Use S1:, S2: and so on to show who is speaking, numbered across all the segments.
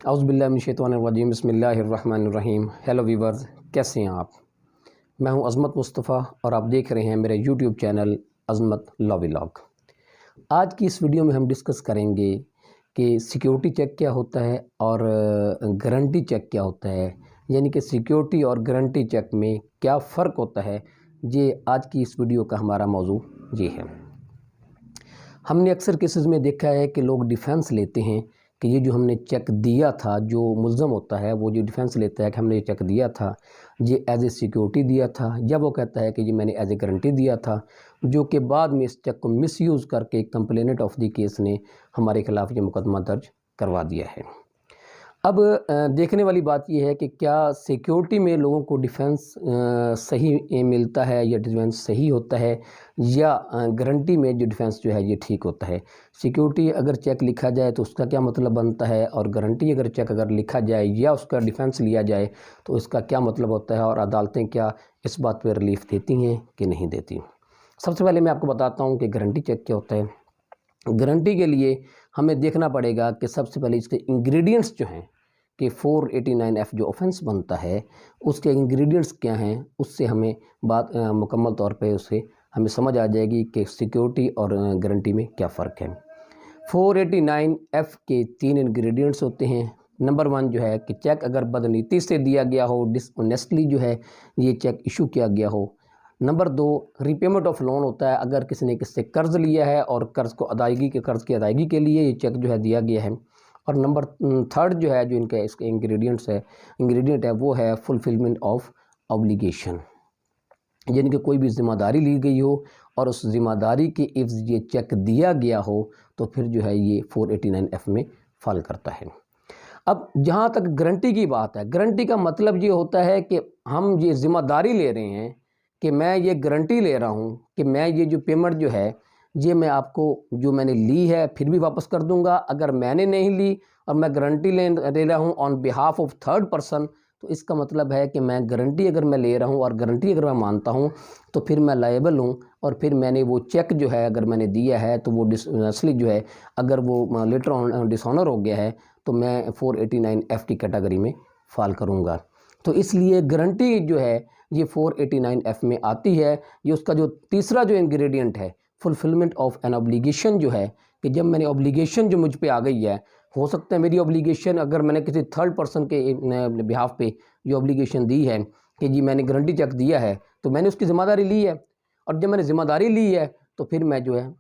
S1: औज़ुबिल्लाहिमिनश्शैतानिर्रजीम बिस्मिल्लाहिर्रहमानिर्रहीम। Hello viewers, कैसे हैं आप? मैं हूं अज़मत मुस्तफ़ा और आप देख रहे हैं मेरे यूट्यूब चैनल अज़मत लॉ व्लॉग। आज की इस वीडियो में हम डिस्कस करेंगे कि सिक्योरिटी चेक क्या होता है और गारंटी चेक क्या होता है, यानी कि सिक्योरिटी और गारंटी चेक में क्या फ़र्क होता है। ये आज की इस वीडियो का हमारा मौजू ये है। हमने अक्सर केसेस में देखा है कि लोग डिफेंस लेते हैं कि ये जो हमने चेक दिया था, जो मुल्ज़म होता है वो जो डिफेंस लेता है कि हमने ये चेक दिया था, ये एज ए सिक्योरिटी दिया था, या वो कहता है कि ये मैंने एज ए गारंटी दिया था, जो कि बाद में इस चेक को मिसयूज़ करके कंप्लेनेंट ऑफ द केस ने हमारे खिलाफ़ ये मुकदमा दर्ज करवा दिया है। अब देखने वाली बात यह है कि क्या सिक्योरिटी में लोगों को डिफेंस सही मिलता है या डिफेंस सही होता है, या गारंटी में जो डिफेंस जो है ये ठीक होता है। सिक्योरिटी अगर चेक लिखा जाए तो उसका क्या मतलब बनता है, और गारंटी अगर चेक अगर लिखा जाए या उसका डिफेंस लिया जाए तो इसका क्या मतलब होता है, और अदालतें क्या इस बात पर रिलीफ देती हैं कि नहीं देती। सबसे पहले मैं आपको बताता हूँ कि गारंटी चेक क्या होता है। गारंटी के लिए हमें देखना पड़ेगा कि सबसे पहले इसके इंग्रेडिएंट्स जो हैं कि 489F जो ऑफेंस बनता है उसके इंग्रेडिएंट्स क्या हैं, उससे हमें बात मुकम्मल तौर पे उससे हमें समझ आ जाएगी कि सिक्योरिटी और गारंटी में क्या फ़र्क है। 489F के 3 इंग्रेडिएंट्स होते हैं। नंबर 1 जो है कि चेक अगर बदनीति से दिया गया हो, डिसऑनेस्टली जो है ये चेक इशू किया गया हो। नंबर 2 रीपेमेंट ऑफ लोन होता है, अगर किसी ने किससे कर्ज़ लिया है और कर्ज़ की अदायगी के लिए ये चेक जो है दिया गया है। और नंबर 3 जो है, जो इनके इसके इंग्रेडिएंट है वो है फुलफिलमेंट ऑफ ऑब्लिगेशन, यानी कि कोई भी ज़िम्मेदारी ली गई हो और उस ज़िम्मेदारी के इफ़ ये चेक दिया गया हो तो फिर जो है ये 489F में फ़ॉल करता है। अब जहाँ तक गारंटी की बात है, गारंटी का मतलब ये होता है कि हम ये ज़िम्मेदारी ले रहे हैं कि मैं ये गारंटी ले रहा हूँ कि मैं ये जो पेमेंट जो है ये मैं आपको जो मैंने ली है फिर भी वापस कर दूंगा। अगर मैंने नहीं ली और मैं गारंटी ले रहा हूँ on behalf of third person, तो इसका मतलब है कि मैं गारंटी अगर मैं ले रहा हूँ और गारंटी अगर मैं मानता हूँ तो फिर मैं लायबल हूँ, और फिर मैंने वो चेक जो है अगर मैंने दिया है तो वो असली जो है अगर वो लेटर ऑन डिसऑनर हो गया है तो मैं 489F की कैटेगरी में फ़ॉल करूँगा। तो इसलिए गारंटी जो है ये 489F में आती है। ये उसका जो तीसरा जो इंग्रेडिएंट है फुलफिलमेंट ऑफ एन ऑब्लिगेशन जो है, कि जब मैंने ऑब्लिगेशन जो मुझ पे आ गई है, हो सकता है मेरी ऑब्लिगेशन अगर मैंने किसी थर्ड पर्सन के बिहाफ पे जो ऑब्लिगेशन दी है कि जी मैंने गारंटी चेक दिया है तो मैंने उसकी ज़िम्मेदारी ली है, और जब मैंने ज़िम्मेदारी ली है तो फिर मैं जो है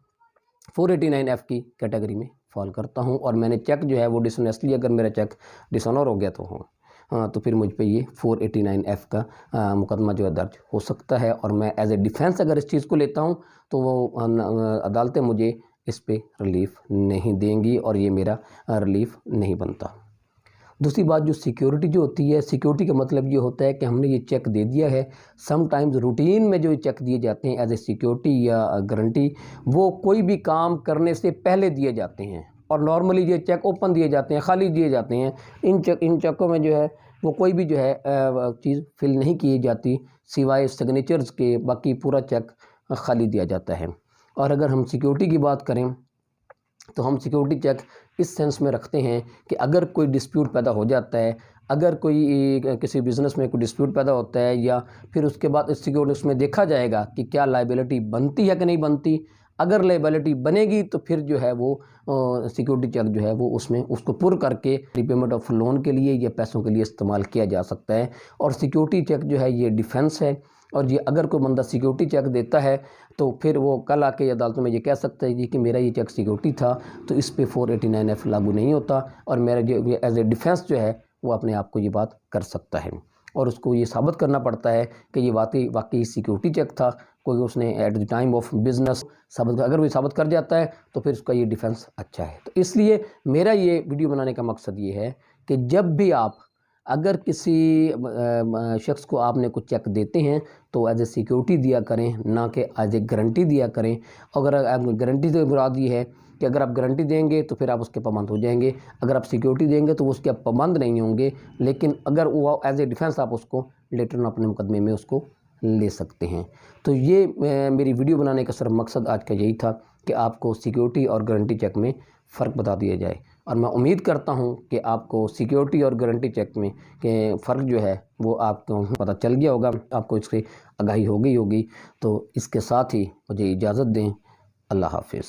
S1: 489F की कैटेगरी में फॉल करता हूं, और मैंने चेक जो है वो डिसऑनेस्टली अगर मेरा चेक डिसऑनर हो गया तो हाँ तो फिर मुझ पे ये 489F का मुकदमा जो है दर्ज हो सकता है, और मैं एज ए डिफेंस अगर इस चीज़ को लेता हूं तो वो अदालतें मुझे इस पे रिलीफ नहीं देंगी और ये मेरा रिलीफ नहीं बनता। दूसरी बात जो सिक्योरिटी जो होती है, सिक्योरिटी का मतलब ये होता है कि हमने ये चेक दे दिया है। समटाइम्स रूटीन में जो चेक दिए जाते हैं एज ए सिक्योरिटी या गारंटी, वो कोई भी काम करने से पहले दिए जाते हैं, और नॉर्मली ये चेक ओपन दिए जाते हैं, खाली दिए जाते हैं। इन चेकों में जो है वो कोई भी जो है चीज़ फिल नहीं की जाती सिवाय सिग्नेचर्स के, बाकी पूरा चेक खाली दिया जाता है। और अगर हम सिक्योरिटी की बात करें तो हम सिक्योरिटी चेक इस सेंस में रखते हैं कि अगर कोई डिस्प्यूट पैदा हो जाता है, अगर कोई किसी बिज़नेस में कोई डिस्प्यूट पैदा होता है, या फिर उसके बाद इस सिक्योरिटी उसमें देखा जाएगा कि क्या लायबिलिटी बनती है कि नहीं बनती। अगर लायबिलिटी बनेगी तो फिर जो है वो सिक्योरिटी चेक जो है वो उसमें उसको पुर करके रिपेमेंट ऑफ लोन के लिए या पैसों के लिए इस्तेमाल किया जा सकता है। और सिक्योरिटी चेक जो है ये डिफेंस है, और ये अगर कोई बंदा सिक्योरिटी चेक देता है तो फिर वो कल आके अदालतों में ये कह सकता है जी कि मेरा ये चेक सिक्योरिटी था, तो इस पे 489F लागू नहीं होता, और मेरा जो एज ए डिफेंस जो है वो अपने आप को ये बात कर सकता है, और उसको ये साबित करना पड़ता है कि ये वाकई सिक्योरिटी चेक था। कोई उसने at the time of business अगर वो साबित कर जाता है तो फिर उसका ये डिफेंस अच्छा है। तो इसलिए मेरा ये वीडियो बनाने का मकसद ये है कि जब भी आप अगर किसी शख्स को आपने कुछ चेक देते हैं तो एज ए सिक्योरिटी दिया करें, ना कि एज ए गारंटी दिया करें। अगर आप गारंटी से मुराद ये है कि अगर आप गारंटी देंगे तो फिर आप उसके पाबंद हो जाएंगे, अगर आप सिक्योरिटी देंगे तो वो उसके आप पाबंद नहीं होंगे, लेकिन अगर वो एज ए डिफेंस आप उसको लेटर अपने मुकदमे में उसको ले सकते हैं। तो ये मेरी वीडियो बनाने का सिर्फ मकसद आज का यही था कि आपको सिक्योरिटी और गारंटी चेक में फ़र्क बता दिया जाए। और मैं उम्मीद करता हूं कि आपको सिक्योरिटी और गारंटी चेक में के फ़र्क जो है वो आपको पता चल गया होगा, आपको इसकी आगाही हो गई होगी। तो इसके साथ ही मुझे इजाज़त दें। अल्लाह हाफ़िज़।